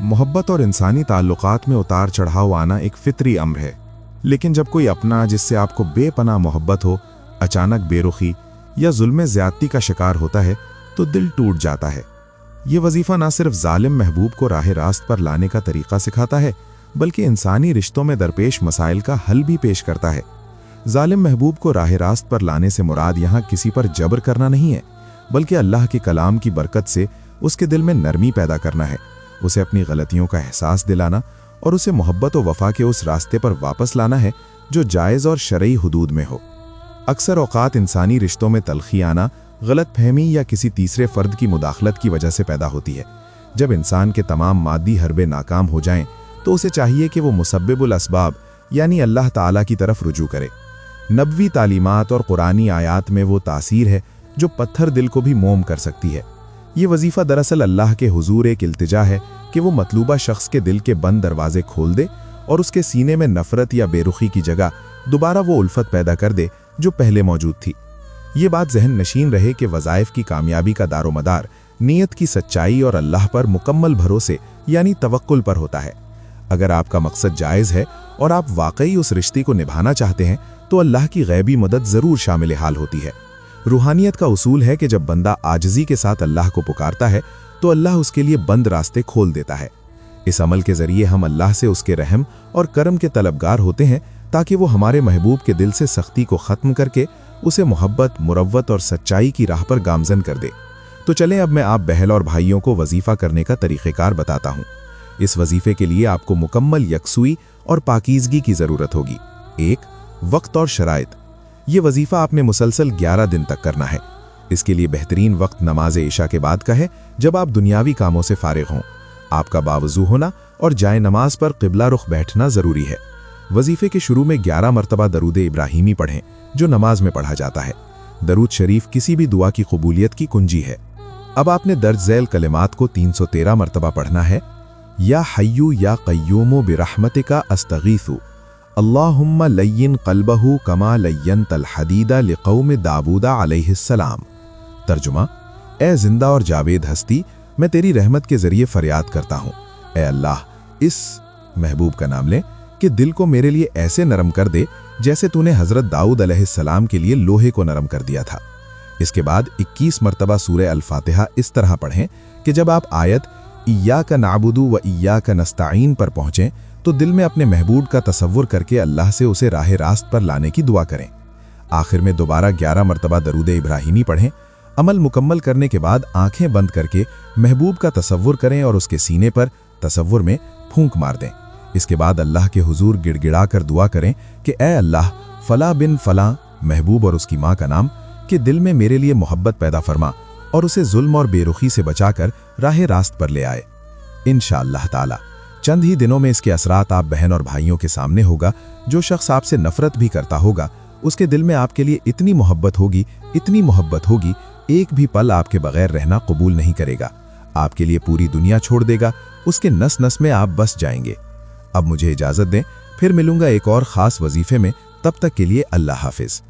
मोहब्बत और इंसानी ताल्लुकात में उतार चढ़ाव आना एक फितरी अम्र है, लेकिन जब कोई अपना जिससे आपको बेपनाह मोहब्बत हो अचानक बेरुखी या जुल्म ज़्यादती का शिकार होता है तो दिल टूट जाता है। ये वजीफ़ा ना सिर्फ जालिम महबूब को राह रास्त पर लाने का तरीक़ा सिखाता है, बल्कि इंसानी रिश्तों में दरपेश मसाइल का हल भी पेश करता है। जालिम महबूब को राह रास्त पर लाने से मुराद यहाँ किसी पर जबर करना नहीं है, बल्कि अल्लाह के कलाम की बरकत से उसके दिल में नरमी पैदा करना है, उसे अपनी गलतियों का एहसास दिलाना और उसे मोहब्बत व वफ़ा के उस रास्ते पर वापस लाना है जो जायज़ और शरई हुदूद में हो। अक्सर औक़ात इंसानी रिश्तों में तलख़ी आना गलत फहमी या किसी तीसरे फ़र्द की मुदाखलत की वजह से पैदा होती है। जब इंसान के तमाम मादी हरबे नाकाम हो जाएं तो उसे चाहिए कि वो मुसब्बिबुल असबाब यानी अल्लाह ताला की तरफ रुजू करे। नबवी तालीमात और कुरानी आयात में वो तासीर है जो पत्थर दिल को भी मोम कर सकती है। ये वजीफ़ा दरअसल अल्लाह के हुजूर एक इल्तिजा है कि वो मतलूबा शख्स के दिल के बंद दरवाजे खोल दे और उसके सीने में नफ़रत या बेरुखी की जगह दोबारा वो उल्फत पैदा कर दे जो पहले मौजूद थी। ये बात जहन नशीन रहे कि वज़ाइफ की कामयाबी का दारोमदार नीयत की सच्चाई और अल्लाह पर मुकम्मल भरोसे यानी तवक्कुल पर होता है। अगर आपका मकसद जायज़ है और आप वाकई उस रिश्ते को निभाना चाहते हैं तो अल्लाह की गैबी मदद ज़रूर शामिल हाल होती है। रूहानियत का उसूल है कि जब बंदा आजिज़ी के साथ अल्लाह को पुकारता है तो अल्लाह उसके लिए बंद रास्ते खोल देता है। इस अमल के ज़रिए हम अल्लाह से उसके रहम और करम के तलबगार होते हैं ताकि वो हमारे महबूब के दिल से सख्ती को ख़त्म करके उसे मोहब्बत, मुरव्वत और सच्चाई की राह पर गामज़न कर दे। तो चलें अब मैं आप बहल और भाइयों को वजीफ़ा करने का तरीक़ेकार बताता हूँ। इस वजीफ़े के लिए आपको मुकम्मल यकसुई और पाकीज़गी की ज़रूरत होगी। 1. वक्त और शराइत। ये वजीफ़ा आपने मुसलसल 11 दिन तक करना है। इसके लिए बेहतरीन वक्त नमाज इशा के बाद का है, जब आप दुनियावी कामों से फारिग हों। आपका बावजू होना और जाए नमाज पर क़िबला रुख बैठना ज़रूरी है। वजीफ़े के शुरू में 11 मरतबा दरूद इब्राहीमी पढ़ें जो नमाज में पढ़ा जाता है। दरूद शरीफ किसी भी दुआ की कबूलियत की कुंजी है। अब आपने दर्ज झैल कलिमात को 313 मरतबा पढ़ना है। या हय्यू या क़य्यूमु बिरहमतिका अस्तगीथु अल्लाहुम्मा लय्यिन क़ल्बहु कमा लय्यनतल हदीदा लिक़ौम दाऊदा अलैहिस्सलाम। तर्जुमा: ए जिंदा और जावेद हस्ती, मैं तेरी रहमत के ज़रिए फ़रियाद करता हूँ, ए अल्लाह, इस महबूब का नाम लें कि दिल को मेरे लिए ऐसे नरम कर दे जैसे तूने हज़रत दाऊद अलैहिस्सलाम के लिए लोहे को नरम कर दिया था। इसके बाद 21 मरतबा सूरह अल-फातिहा इस तरह पढ़ें कि जब आप आयत इय्याका नअबुदु व इय्याका नस्तईन पर पहुँचें तो दिल में अपने महबूब का तसव्वुर करके अल्लाह से उसे राह रास्त पर लाने की दुआ करें। आखिर में दोबारा 11 मरतबा दरूद इब्राहीमी पढ़ें। अमल मुकम्मल करने के बाद आंखें बंद करके महबूब का तसव्वुर करें और उसके सीने पर तसव्वुर में फूंक मार दें। इसके बाद अल्लाह के हुजूर गिड़गिड़ा कर दुआ करें कि ए अल्लाह, फ़ला बिन फ़ला महबूब और उसकी माँ का नाम कि दिल में मेरे लिए मोहब्बत पैदा फरमा और उसे जुल्म और बेरुखी से बचाकर राह रास्त पर ले आए। इंशाअल्लाह ताला चंद ही दिनों में इसके असरात आप बहन और भाइयों के सामने होगा। जो शख्स आपसे नफरत भी करता होगा उसके दिल में आपके लिए इतनी मोहब्बत होगी, एक भी पल आपके बगैर रहना कबूल नहीं करेगा। आपके लिए पूरी दुनिया छोड़ देगा, उसके नस नस में आप बस जाएंगे। अब मुझे इजाज़त दें, फिर मिलूंगा एक और ख़ास वजीफ़े में। तब तक के लिए अल्लाह हाफिज़।